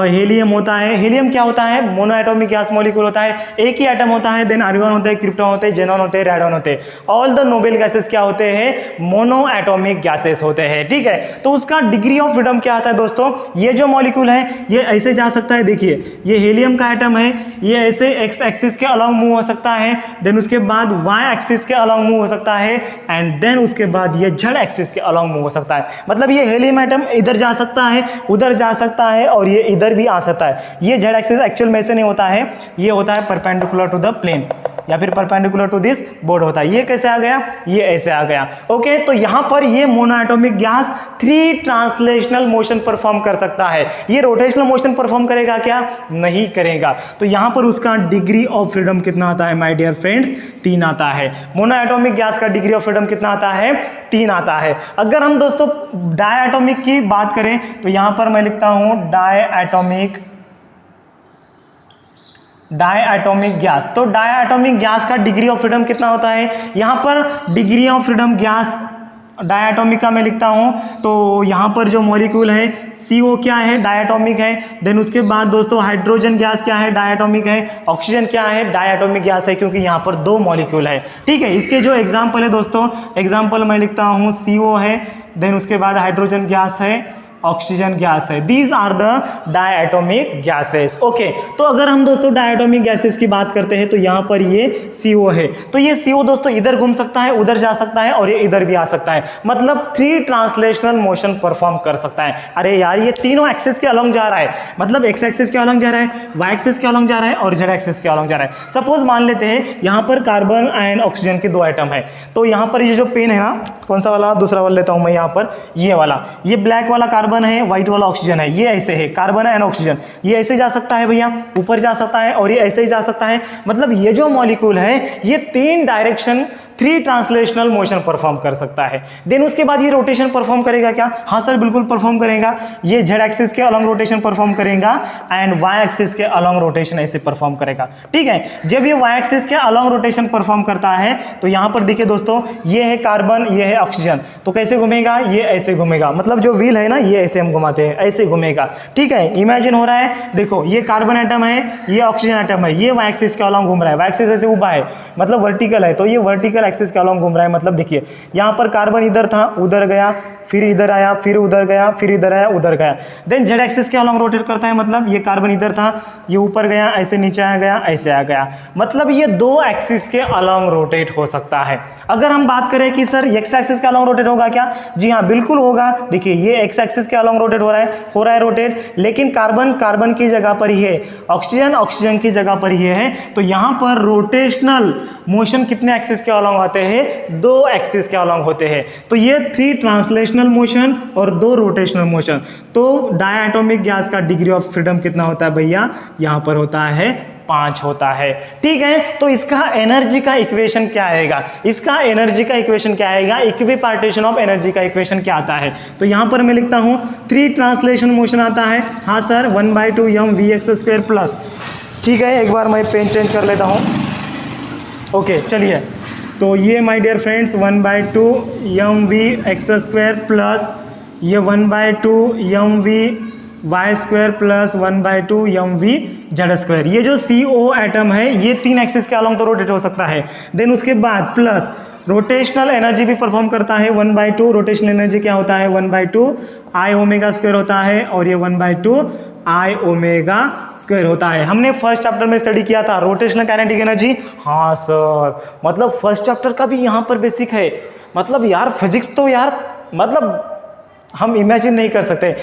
हीलियम होता है। हीलियम क्या होता है, मोनो एटॉमिक गैस मॉलिक्यूल होता है, एक ही एटम होता है, देन आर्गन होते हैं, क्रिप्टॉन होते हैं, जेनॉन होते हैं, रेडॉन होते हैं। ऑल द नोबेल गैसेस क्या होते हैं, मोनो एटॉमिक गैसेस होते हैं। ठीक है, तो उसका डिग्री ऑफ फ्रीडम क्या आता है दोस्तों, ये जो मॉलिक्यूल है ये ऐसे जा सकता है, देखिए ये हीलियम का एटम है, ये ऐसे एक्स एक्सिस के अलॉन्ग मूव हो सकता है, देन उसके बाद वाई एक्सिस के अलॉन्ग मूव हो सकता है, एंड देन उसके बाद ये जेड एक्सिस के अलॉन्ग मूव हो सकता है। मतलब ये हीलियम एटम इधर जा सकता है, उधर जा सकता है, और ये इधर भी आ सकता है। ये जेड एक्सिस एक्चुअल में ऐसे नहीं होता है, ये होता है परपेंडिकुलर टू द प्लेन, या फिर परपेंडिकुलर टू दिस बोर्ड होता है। ये कैसे आ गया, ये ऐसे आ गया। ओके, तो यहां पर ये mono atomic gas 3 translational motion perform कर सकता है। ये रोटेशनल मोशन परफॉर्म करेगा क्या, नहीं करेगा। तो यहां पर उसका डिग्री ऑफ फ्रीडम कितना आता है माय डियर फ्रेंड्स, 3 आता है। मोनो एटॉमिक गैस का डिग्री ऑफ फ्रीडम कितना आता है, 3 आता है। अगर हम दोस्तों डाई एटॉमिक की बात करें, तो यहां पर मैं लिखता हूं डाई एटॉमिक गैस। तो डाई एटॉमिक गैस का डिग्री ऑफ फ्रीडम कितना होता है, यहां पर degree of freedom gas diatomic का मैं लिखता हूं, तो यहां पर जो मॉलिक्यूल है CO क्या है, डाई एटॉमिक है। देन उसके बाद दोस्तों हाइड्रोजन गैस क्या है, डाई एटॉमिक है। ऑक्सीजन क्या है, डाई एटॉमिक गैस है, क्योंकि यहां पर 2 मॉलिक्यूल है। ठीक है, इसके जो एग्जाम्पल है दोस्तों, एग्जाम्पल मैं लिखता हूं CO है, देन उसके बाद हाइड्रोजन गैस है, ऑक्सीजन गैस है। These are the diatomic gases. Okay, तो अगर हम दोस्तों डायटोमिक गैसेस की बात करते हैं तो यहाँ पर ये CO है, तो ये CO दोस्तों इधर घूम सकता है, उधर जा सकता है और ये इधर भी आ सकता है, मतलब 3 ट्रांसलेशनल मोशन परफॉर्म कर सकता है। अरे यार ये तीनों एक्सिस के अलॉन्ग जा रहा है, मतलब एक्स एक्सिस के अलॉन्ग जा रहा है, वाई एक्सिस के अलॉन्ग जा रहा है और जेड एक्सिस के अलॉन्ग जा रहा है। सपोज मान लेते हैं यहाँ पर कार्बन एंड ऑक्सीजन के 2 एटम है, तो यहाँ पर ये जो पेन है ना, कौन सा वाला, दूसरा वाला लेता हूँ मैं, यहाँ पर ये वाला, ये ब्लैक वाला कार्बन है, व्हाइट वाला ऑक्सीजन है, ये ऐसे है कार्बन एंड ऑक्सीजन, ये ऐसे जा सकता है भैया, ऊपर जा सकता है और ये ऐसे ही जा सकता है, मतलब ये जो मॉलिक्यूल है ये 3 डायरेक्शन 3 ट्रांसलेशनल मोशन परफॉर्म कर सकता है। देन उसके बाद ये रोटेशन परफॉर्म करेगा क्या? हाँ सर बिल्कुल परफॉर्म करेगा। ये जेड एक्सिस के अलॉन्ग रोटेशन परफॉर्म करेगा एंड वाई एक्सिस के अलॉन्ग रोटेशन ऐसे परफॉर्म करेगा। ठीक है, जब ये वाई एक्सिस के अलॉन्ग रोटेशन परफॉर्म करता है तो यहाँ पर देखिए दोस्तों, ये है कार्बन, ये है ऑक्सीजन, तो कैसे घूमेगा? ये ऐसे घूमेगा, मतलब जो व्हील है ना ये ऐसे हम घुमाते हैं, ऐसे घूमेगा। ठीक है, इमेजिन हो रहा है, देखो ये कार्बन एटम है, ये ऑक्सीजन एटम है, ये वाई एक्सिस के अलॉन्ग घूम रहा है, वाई एक्सिस ऐसे ऊपर है, मतलब वर्टिकल है, तो ये वर्टिकल एक्सिस के अलॉन्ग घूम रहा है। मतलब देखिए यहाँ पर कार्बन इधर था, उधर गया, फिर इधर आया, फिर उधर गया, फिर इधर आया, उधर गया। देन जेड एक्सिस के अलॉन्ग रोटेट करता है, मतलब ये कार्बन इधर था, ये ऊपर गया, ऐसे नीचे आ गया, ऐसे आ गया, मतलब ये 2 एक्सिस के अलॉन्ग रोटेट हो सकता है। अगर हम बात करें कि सर एक्स एक्सिस के अलॉन्ग रोटेट होगा क्या? जी हाँ बिल्कुल होगा। देखिए ये एक्स एक्सिस के अलॉन्ग रोटेट हो रहा है रोटेट, लेकिन कार्बन कार्बन की जगह पर ही है, ऑक्सीजन ऑक्सीजन की जगह पर ही है, तो यहाँ पर रोटेशनल मोशन कितने एक्सिस के अलॉन्ग आते हैं? 2 एक्सिस के अलॉन्ग होते हैं। तो ये 3 ट्रांसलेशनल मोशन और 2 रोटेशनल मोशन। तो डायटोमिक गैस का डिग्री ऑफ फ्रीडम कितना होता है भैया? यहाँ पर होता है 5 होता है। ठीक है, तो इसका एनर्जी का इक्वेशन क्या आएगा? इसका एनर्जी का इक्वेशन क्या आएगा? इक्विपार्टीशन ऑफ एनर्जी का इक्वेशन क्या आता है? तो यहाँ पर मैं लिखता हूँ 3 ट्रांसलेशन मोशन आता है। हाँ सर, 1/2 mvx² प्लस। ठीक है, एक बार मैं पेन चेंज कर लेता हूँ। ओके चलिए, तो ये my dear friends 1/2 mvx² plus ये 1/2 mvy² प्लस 1/2 mvz²। ये जो CO एटम है ये 3 एक्सिस के अलॉन्ग तो रोटेट हो सकता है। देन उसके बाद प्लस रोटेशनल एनर्जी भी परफॉर्म करता है 1/2। रोटेशनल एनर्जी क्या होता है? 1/2 I⍵² होता है और ये 1/2 I⍵² होता है। हमने फर्स्ट चैप्टर में स्टडी किया था रोटेशनल काइनेटिक एनर्जी। हाँ सर, मतलब फर्स्ट चैप्टर का भी यहाँ पर बेसिक है। मतलब यार फिजिक्स तो यार मतलब हम इमेजिन नहीं कर सकते,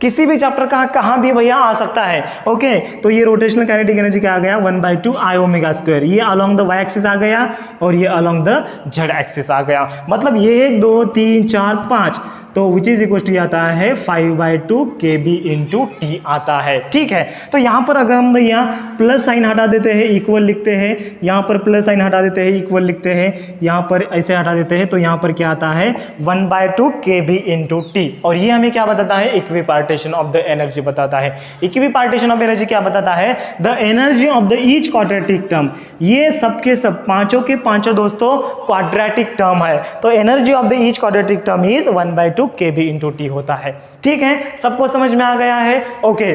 किसी भी चैप्टर का कहाँ भी भैया आ सकता है। ओके, तो ये रोटेशनल काइनेटिक एनर्जी क्या आ गया? 1/2 I⍵²। ये अलॉन्ग द वाई एक्सिस आ गया और ये अलॉन्ग द जेड एक्सिस आ गया। मतलब ये 1 2 3 4 5, तो विच इज इक्वल टू आता है 5/2 kb × t आता है। ठीक है, तो यहाँ पर अगर हम भैया प्लस साइन हटा देते हैं, इक्वल लिखते हैं, यहाँ पर प्लस साइन हटा देते हैं, इक्वल लिखते हैं, यहाँ पर ऐसे हटा देते हैं, तो यहाँ पर क्या आता है? 1/2 kb × t। और ये हमें क्या बताता है? इक्विपार्टीशन ऑफ द एनर्जी बताता है। इक्विपार्टीशन ऑफ एनर्जी क्या बताता है? The energy of the each quadratic term. ये सबके सब पांचों के पांचों दोस्तों क्वाड्रेटिक टर्म है, तो energy of the each quadratic term is 1/2 kb × t होता है। ठीक है, सबको समझ में आ गया है? ओके,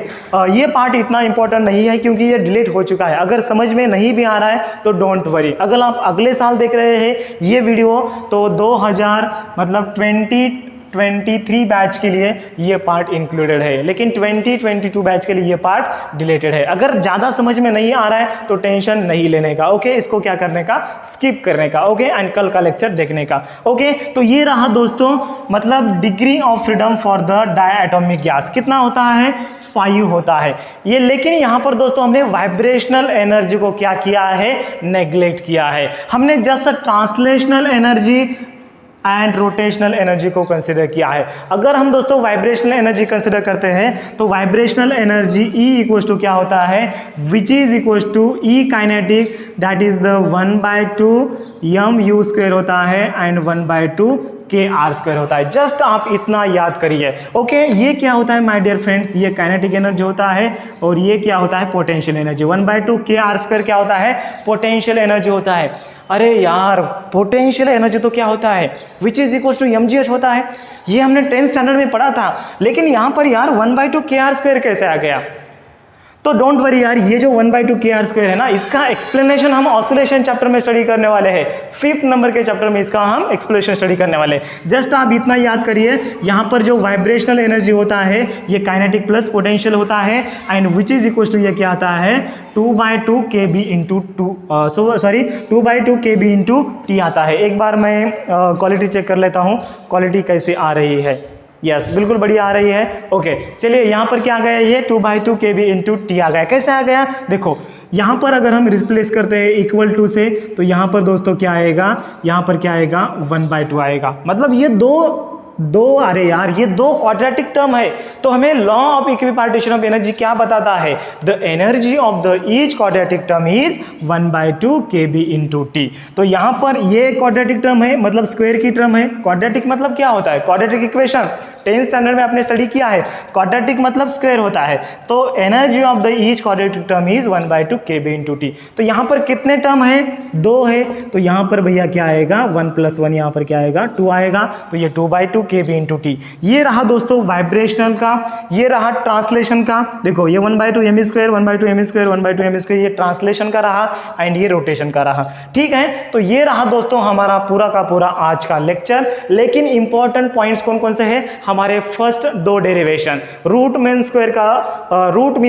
ये पार्ट इतना इंपॉर्टेंट नहीं है क्योंकि ये डिलीट हो चुका है। अगर समझ में नहीं भी आ रहा है तो डोंट वरी, अगर आप अगले साल देख रहे हैं ये वीडियो तो 2023 बैच के लिए ये पार्ट इंक्लूडेड है, लेकिन 2022 बैच के लिए ये पार्ट डिलीटेड है। अगर ज़्यादा समझ में नहीं आ रहा है तो टेंशन नहीं लेने का। ओके, इसको क्या करने का? स्किप करने का। ओके, एंड कल का लेक्चर देखने का। ओके, तो ये रहा दोस्तों, मतलब degree of freedom for the diatomic gas कितना होता है? 5 होता है ये। लेकिन यहाँ पर दोस्तों हमने वाइब्रेशनल एनर्जी को क्या किया है? नेग्लेक्ट किया है। हमने just translational energy and rotational energy को कंसिडर किया है। अगर हम दोस्तों वाइब्रेशनल एनर्जी कंसिडर करते हैं तो vibrational energy E equals to क्या होता है? Which is equals to E kinetic, that is the 1/2 mu² होता है एंड 1/2 kr² होता है। जस्ट आप इतना याद करिए। ओके, ये क्या होता है माय डियर फ्रेंड्स? ये काइनेटिक एनर्जी होता है और ये क्या होता है? Potential energy. 1/2 kr² क्या होता है? पोटेंशियल एनर्जी होता है। अरे यार, पोटेंशियल एनर्जी तो क्या होता है? Which is equal to mgh होता है। ये हमने 10th स्टैंडर्ड में पढ़ा था, लेकिन यहाँ पर यार 1/2 kr² कैसे आ गया? तो डोंट वरी यार, ये जो 1/2 kr² है ना, इसका एक्सप्लेनेशन हम ऑसिलेशन चैप्टर में स्टडी करने वाले हैं। 5th नंबर के चैप्टर में इसका हम एक्सप्लेनेशन स्टडी करने वाले हैं। जस्ट आप इतना याद करिए, यहाँ पर जो वाइब्रेशनल एनर्जी होता है ये काइनेटिक प्लस पोटेंशियल होता है, and which is equal to ये क्या आता है 2/2 kb into 2/2 kb into T आता है। एक बार मैं क्वालिटी चेक कर लेता हूँ, क्वालिटी कैसे आ रही है। यस, बिल्कुल बढ़िया आ रही है। ओके, चलिए यहाँ पर क्या आ गया, ये 2/2 kb इंटू टी आ गया। कैसे आ गया देखो, यहाँ पर अगर हम रिप्लेस करते हैं इक्वल टू से, तो यहाँ पर दोस्तों क्या आएगा, यहाँ पर क्या आएगा 1/2 आएगा। मतलब ये दो अरे यार, ये दो क्वाड्रेटिक टर्म है। तो हमें law of equipartition of energy क्या बताता है, the energy of the each quadratic term is 1/2 kb into T. तो यहाँ पर ये क्वाड्रेटिक टर्म है, मतलब स्क्वायर की टर्म है। क्वाड्रेटिक मतलब क्या होता है, क्वाड्रेटिक इक्वेशन 10th स्टैंडर्ड में आपने स्टडी किया है, क्वाड्रेटिक मतलब स्क्वायर होता है। तो energy of the each quadratic term is 1/2 kb into T. तो यहाँ पर कितने टर्म है, 2 है। तो यहाँ पर भैया क्या आएगा 1 + 1, यहाँ पर क्या आएगा 2 आएगा। तो ये 2/2 kb इंटू टी। ये रहा दोस्तों वाइब्रेशनल का, ये रहा ट्रांसलेशन का। देखो ये 1/2 m², 1/2 m², 1/2 m², ये ट्रांसलेशन का रहा, एंड ये रोटेशन का रहा। ठीक है, तो ये रहा दोस्तों हमारा पूरा का पूरा आज का लेक्चर। लेकिन इंपॉर्टेंट पॉइंट्स कौन कौन से हैं, हमारे first 2 derivation, root mean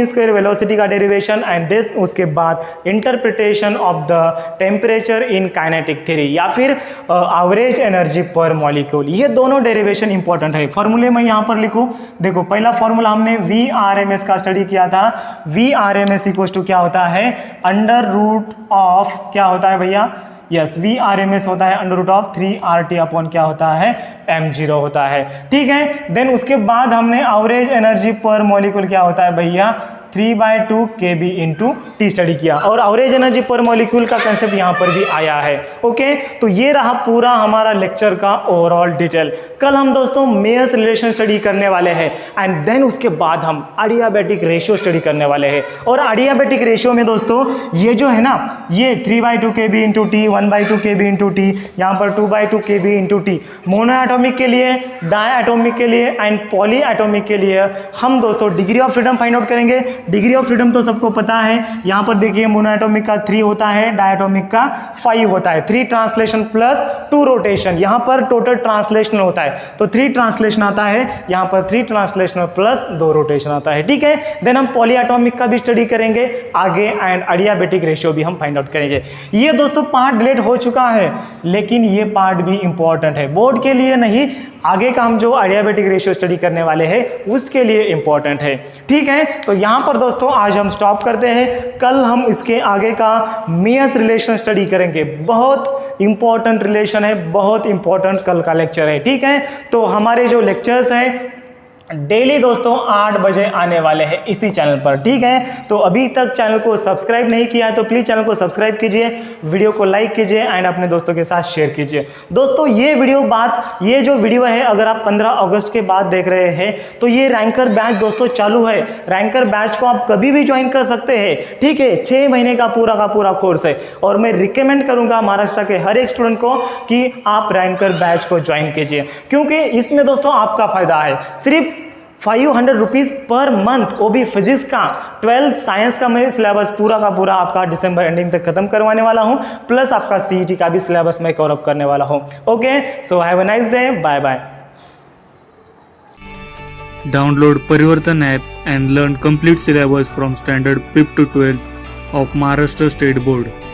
square velocity का डेरिवेशन, एंड दिस उसके बाद interpretation of the temperature in kinetic theory, या फिर एवरेज एनर्जी पर मॉलिक्यूल। ये दोनों डेरिवेशन इंपॉर्टेंट है। फॉर्मूले में यहाँ पर लिखूँ, देखो पहला फॉर्मूला हमने VRMS का स्टडी किया था। VRMS इक्वल टू क्या होता है, अंडर रूट ऑफ क्या होता है भैया, यस VRMS होता है under root of 3RT upon क्या होता है m0 होता है। ठीक है, देन उसके बाद हमने एवरेज एनर्जी पर मॉलिक्यूल क्या होता है भैया 3/2 kb इंटू टी स्टडी किया, और एवरेज एनर्जी पर मॉलिक्यूल का कंसेप्ट यहाँ पर भी आया है। ओके, तो ये रहा पूरा हमारा लेक्चर का ओवरऑल डिटेल। कल हम दोस्तों मेयर्स रिलेशन स्टडी करने वाले हैं, एंड देन उसके बाद हम एडियाबैटिक रेशियो स्टडी करने वाले हैं। और एडियाबैटिक रेशियो में दोस्तों ये जो है ना, ये 3/2 kb into T, 1/2 kb into T, यहाँ पर 2/2 kb into T, mono atomic के लिए, डाई एटॉमिक के लिए, एंड पॉली एटॉमिक के लिए हम दोस्तों degree of freedom find out करेंगे। डिग्री ऑफ फ्रीडम तो सबको पता है, यहाँ पर देखिए मोनोएटॉमिक का 3 होता है, डायटॉमिक का 5 होता है। 3 ट्रांसलेशन प्लस 2 रोटेशन, यहाँ पर टोटल ट्रांसलेशन होता है, तो 3 ट्रांसलेशन आता है, यहाँ पर 3 ट्रांसलेशन प्लस 2 रोटेशन आता है। ठीक है, देन हम पॉलीएटॉमिक का भी स्टडी करेंगे आगे, एंड एडियाबैटिक रेशियो भी हम फाइंड आउट करेंगे। ये दोस्तों पार्ट डिलीट हो चुका है, लेकिन ये पार्ट भी इंपॉर्टेंट है, बोर्ड के लिए नहीं, आगे का हम जो एडियाबैटिक रेशियो स्टडी करने वाले हैं उसके लिए इंपॉर्टेंट है। ठीक है, तो यहाँ पर दोस्तों आज हम स्टॉप करते हैं। कल हम इसके आगे का मेयर्स रिलेशन स्टडी करेंगे। बहुत इंपॉर्टेंट रिलेशन है, बहुत इंपॉर्टेंट कल का लेक्चर है। ठीक है, तो हमारे जो लेक्चर्स हैं डेली दोस्तों 8 बजे आने वाले हैं इसी चैनल पर। ठीक है, तो अभी तक चैनल को सब्सक्राइब नहीं किया है तो प्लीज़ चैनल को सब्सक्राइब कीजिए, वीडियो को लाइक कीजिए, एंड अपने दोस्तों के साथ शेयर कीजिए। दोस्तों ये जो वीडियो है अगर आप 15 अगस्त के बाद देख रहे हैं तो ये रैंकर बैच दोस्तों चालू है। रैंकर बैच को आप कभी भी ज्वाइन कर सकते हैं। ठीक है, 6 महीने का पूरा कोर्स है, और मैं रिकमेंड करूँगा महाराष्ट्र के हर एक स्टूडेंट को कि आप रैंकर बैच को ज्वाइन कीजिए, क्योंकि इसमें दोस्तों आपका फायदा है। सिर्फ 500 रुपीज़ पर मंथ, वो भी फिजिक्स का, 12th साइंस का मैं सिलेबस पूरा का पूरा आपका दिसंबर एंडिंग तक खत्म करवाने वाला हूँ, प्लस आपका CET का भी सिलेबस मैं कवर अप करने वाला हूँ। Okay, so have a nice day, bye bye. Download Parivartan app and learn complete syllabus from standard 5th to 12th of Maharashtra State Board.